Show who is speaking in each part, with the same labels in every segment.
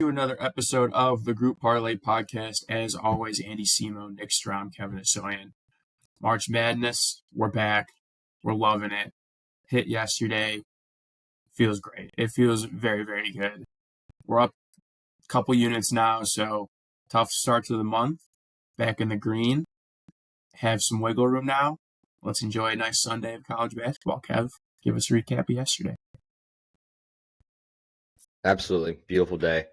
Speaker 1: to another episode of the Group Parlay podcast. As always, Andy Simo, Nick Strom, Kevin Asoyan. March Madness, we're back. We're loving it. Hit yesterday. Feels great. It feels very, very good. We're up a couple units now, so tough start to the month. Back in the green. Have some wiggle room now. Let's enjoy a nice Sunday of college basketball. Kev, give us a recap of yesterday.
Speaker 2: Absolutely. Beautiful day.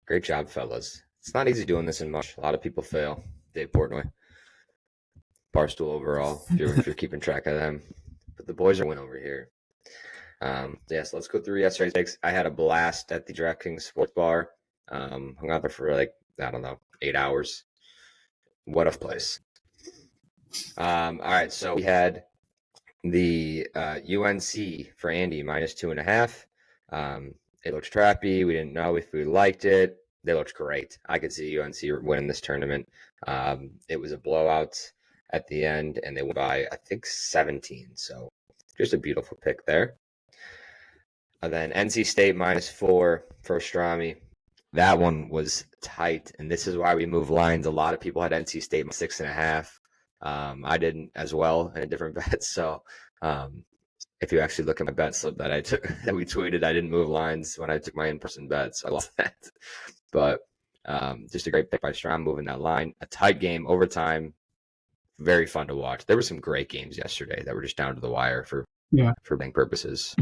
Speaker 2: Great job, fellas. It's not easy doing this in March. A lot of people fail. Dave Portnoy. Barstool overall, if you're keeping track of them. But the boys are winning over here. So let's go through yesterday's picks. I had a blast at the DraftKings Sports Bar. Hung out there for 8 hours. What a place. All right, so we had the UNC for Andy, -2.5. It looked trappy. We didn't know if we liked it. They looked great. I could see UNC winning this tournament. It was a blowout at the end, and they won by, I think, 17. So just a beautiful pick there. And then NC State -4 for Strami. That one was tight, and this is why we move lines. A lot of people had NC State -6.5. I didn't as well in a different bet. So if you actually look at my bet slip that I took, that we tweeted, I didn't move lines when I took my in-person bet, so I lost that. But just a great pick by Strom moving that line. A tight game, overtime, very fun to watch. There were some great games yesterday that were just down to the wire for betting purposes.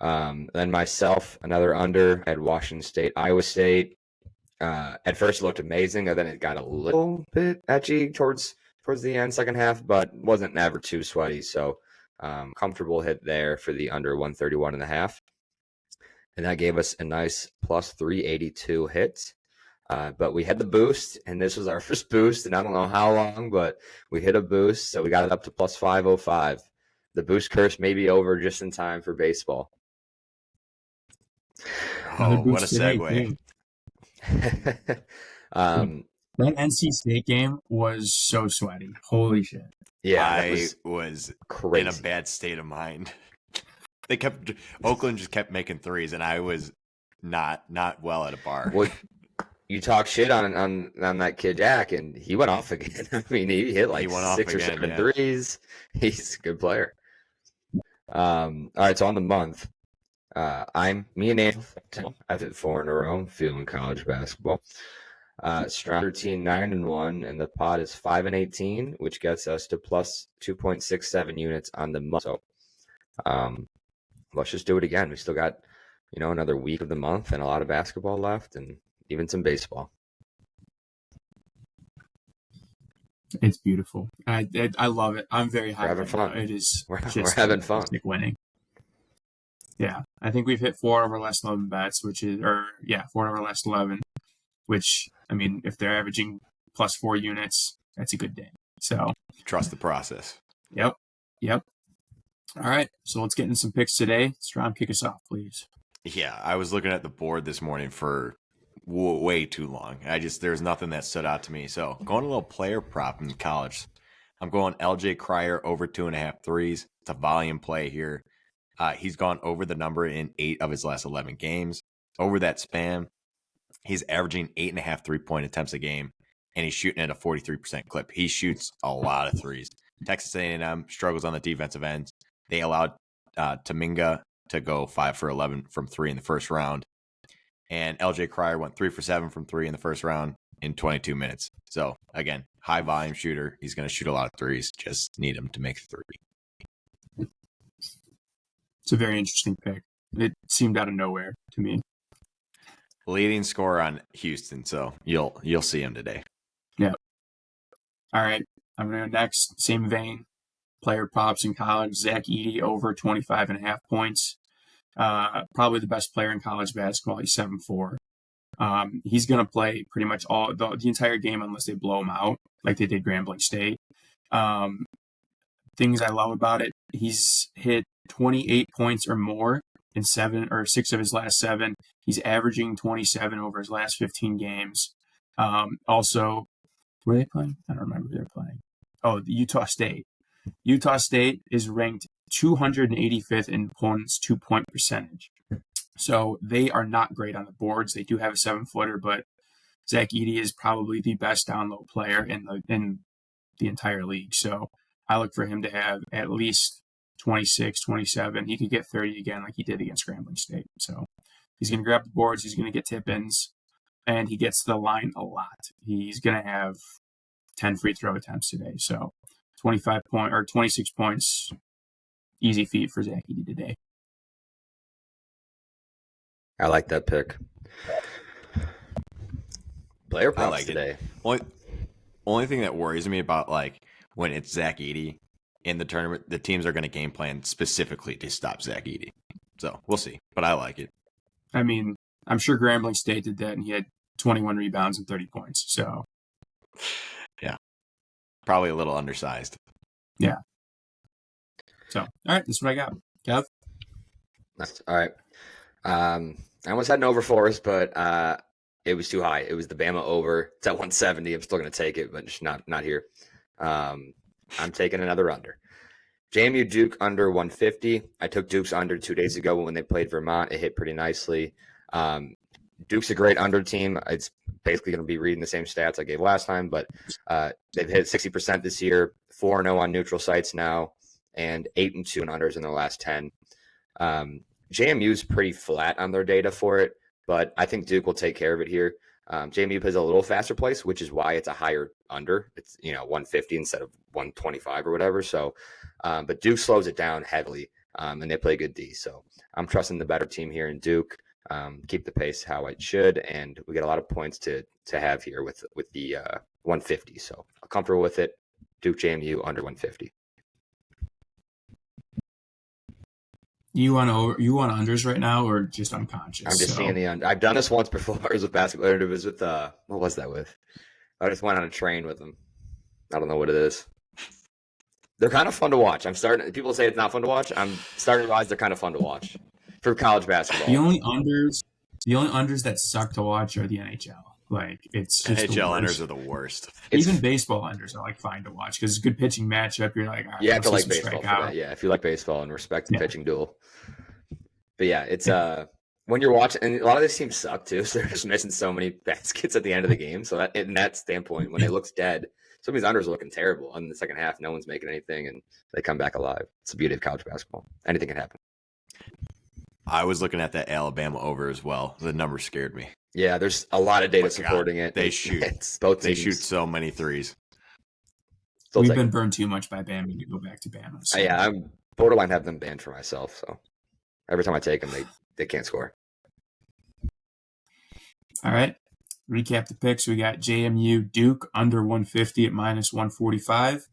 Speaker 2: Then myself, another under, I had Washington State, Iowa State. At first it looked amazing, and then it got a little bit edgy towards the end, second half, but wasn't never too sweaty. So comfortable hit there for the under 131.5. And that gave us a nice plus 382 hit. But we had the boost, and this was our first boost, and I don't know how long, but we hit a boost, so we got it up to plus 505. The boost curse may be over just in time for baseball.
Speaker 3: Oh, what a segue.
Speaker 1: That NC State game was so sweaty. Holy shit.
Speaker 3: Yeah, I was crazy. In a bad state of mind. Oakland just kept making threes, and I was not well at a bar.
Speaker 2: Well, you talk shit on that kid Jack, and he went off again. I mean, he hit like 6 or 7 threes. He's a good player. All right, so on the month, me and Andrew, I've hit 4 in a row, feeling college basketball. Strong 13-9-1, and the pot is 5-18, which gets us to plus 2.67 units on the month. So, let's just do it again. We still got, another week of the month and a lot of basketball left, and even some baseball.
Speaker 1: It's beautiful. I love it. I'm very happy.
Speaker 2: We're having fun.
Speaker 1: It is.
Speaker 2: We're having fun.
Speaker 1: Winning. Yeah, I think we've hit 4 of our last 11 bets, 4 of our last 11. Which, I mean, if they're averaging plus 4 units, that's a good day. So
Speaker 3: trust the process.
Speaker 1: Yep. All right, so let's get into some picks today. Strom, kick us off, please.
Speaker 3: Yeah, I was looking at the board this morning for way too long. There's nothing that stood out to me. So going a little player prop in college. I'm going LJ Cryer over 2.5 threes. It's a volume play here. He's gone over the number in 8 of his last 11 games. Over that span, he's averaging 8.5 3-point attempts a game, and he's shooting at a 43% clip. He shoots a lot of threes. Texas A&M struggles on the defensive end. They allowed Taminga to go 5 for 11 from 3 in the first round, and LJ Cryer went 3 for 7 from 3 in the first round in 22 minutes. So again, high volume shooter. He's going to shoot a lot of threes. Just need him to make 3.
Speaker 1: It's a very interesting pick. It seemed out of nowhere to me.
Speaker 3: Leading scorer on Houston, so you'll see him today.
Speaker 1: Yeah. All right, I'm going to go next. Same vein. Player props in college. Zach Edey over 25.5 points. Probably the best player in college basketball. He's 7'4". He's going to play pretty much all the entire game unless they blow him out, like they did Grambling State. Things I love about it: he's hit 28 points or more in 7 or 6 of his last 7. He's averaging 27 over his last 15 games. Also, were they playing? I don't remember who they're playing. Oh, the Utah State. Utah State is ranked 285th in opponents' 2-point percentage. So they are not great on the boards. They do have a 7-footer, but Zach Edey is probably the best down low player in the entire league. So I look for him to have at least 26, 27. He could get 30 again like he did against Grambling State. So he's going to grab the boards. He's going to get tip-ins, and he gets the line a lot. He's going to have 10 free throw attempts today. So 26 points, easy feat for Zach Edey today.
Speaker 2: I like that pick. Player props
Speaker 3: like
Speaker 2: today.
Speaker 3: Only thing that worries me about when it's Zach Edey in the tournament, the teams are going to game plan specifically to stop Zach Edey. So we'll see, but I like it.
Speaker 1: I mean, I'm sure Grambling State did that, and he had 21 rebounds and 30 points. So
Speaker 3: yeah, probably a little undersized.
Speaker 1: Yeah. So all right, that's what I got. Kev?
Speaker 2: Nice. All right. I almost had an over for us, but it was too high. It was the Bama over. It's at 170. I'm still going to take it, but just not here. I'm taking another under. JMU Duke under 150. I took Duke's under 2 days ago when they played Vermont. It hit pretty nicely. Duke's a great under team. It's basically going to be reading the same stats I gave last time, but they've hit 60% this year, 4-0 on neutral sites now, and 8-2 in unders in their last 10. JMU's pretty flat on their data for it, but I think Duke will take care of it here. JMU plays a little faster place, which is why it's a higher under. It's 150 instead of 125 or whatever. So, but Duke slows it down heavily, and they play good D. So I'm trusting the better team here in Duke. Keep the pace how it should, and we get a lot of points to have here with the 150. So I'm comfortable with it. Duke JMU under 150.
Speaker 1: You want unders right now, or just unconscious?
Speaker 2: I'm just seeing the under. I've done this once before. It was with basketball. It was with what was that with? I just went on a train with them. I don't know what it is. They're kind of fun to watch. People say it's not fun to watch. I'm starting to realize they're kind of fun to watch for college basketball.
Speaker 1: The only unders that suck to watch are the NHL. It's just
Speaker 3: NHL unders are the worst.
Speaker 1: Even baseball unders are fine to watch because it's a good pitching matchup. You're like, all right,
Speaker 2: you have to like baseball for that. Yeah, if you like baseball and respect the pitching duel. But yeah, it's when you're watching, and a lot of these teams suck too, so they're just missing so many baskets at the end of the game. So in that standpoint, when it looks dead, some of these unders are looking terrible. In the second half, no one's making anything, and they come back alive. It's the beauty of college basketball. Anything can happen.
Speaker 3: I was looking at that Alabama over as well. The number scared me.
Speaker 2: Yeah, there's a lot of data supporting it.
Speaker 3: They shoot. They shoot so many threes.
Speaker 1: We've been burned too much by Bama to go back to Bama. So.
Speaker 2: Yeah, I'm borderline have them banned for myself. So every time I take them, they can't score.
Speaker 1: All right. Recap the picks. We got JMU Duke under 150 at minus 145.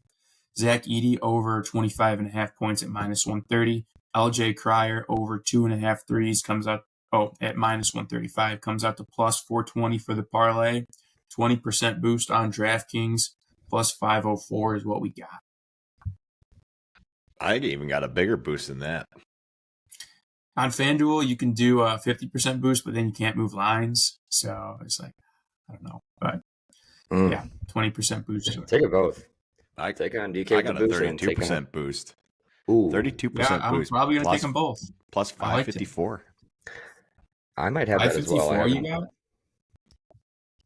Speaker 1: Zach Edey over 25.5 points at minus 130. LJ Cryer over 2.5 threes comes out at minus 135, comes out to plus 420 for the parlay. 20% boost on DraftKings, plus 504 is what we got.
Speaker 3: I even got a bigger boost than that.
Speaker 1: On FanDuel, you can do a 50% boost, but then you can't move lines. So it's I don't know. But yeah, 20% boost.
Speaker 2: Take it both. I take on DK.
Speaker 3: I got a 32% boost.
Speaker 2: Ooh,
Speaker 3: 32%
Speaker 1: yeah,
Speaker 3: boost.
Speaker 1: I'm probably going to take them both.
Speaker 3: Plus 554.
Speaker 2: I might have that as well.
Speaker 1: 554 you got?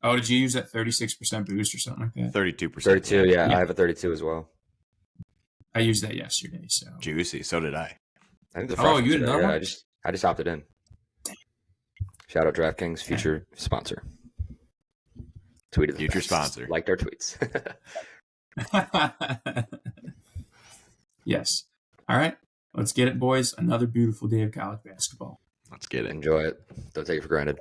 Speaker 1: Oh, did you use that 36% boost or something like that?
Speaker 3: 32%.
Speaker 2: 32, yeah. I have a 32 as well.
Speaker 1: I used that yesterday. So
Speaker 3: juicy. So did I.
Speaker 2: I think
Speaker 1: you did another one?
Speaker 2: I just opted in. Shout out DraftKings, future sponsor. Tweeted
Speaker 3: future sponsor.
Speaker 2: Liked our tweets.
Speaker 1: Yes. All right. Let's get it, boys. Another beautiful day of college basketball.
Speaker 3: Let's get it.
Speaker 2: Enjoy it. Don't take it for granted.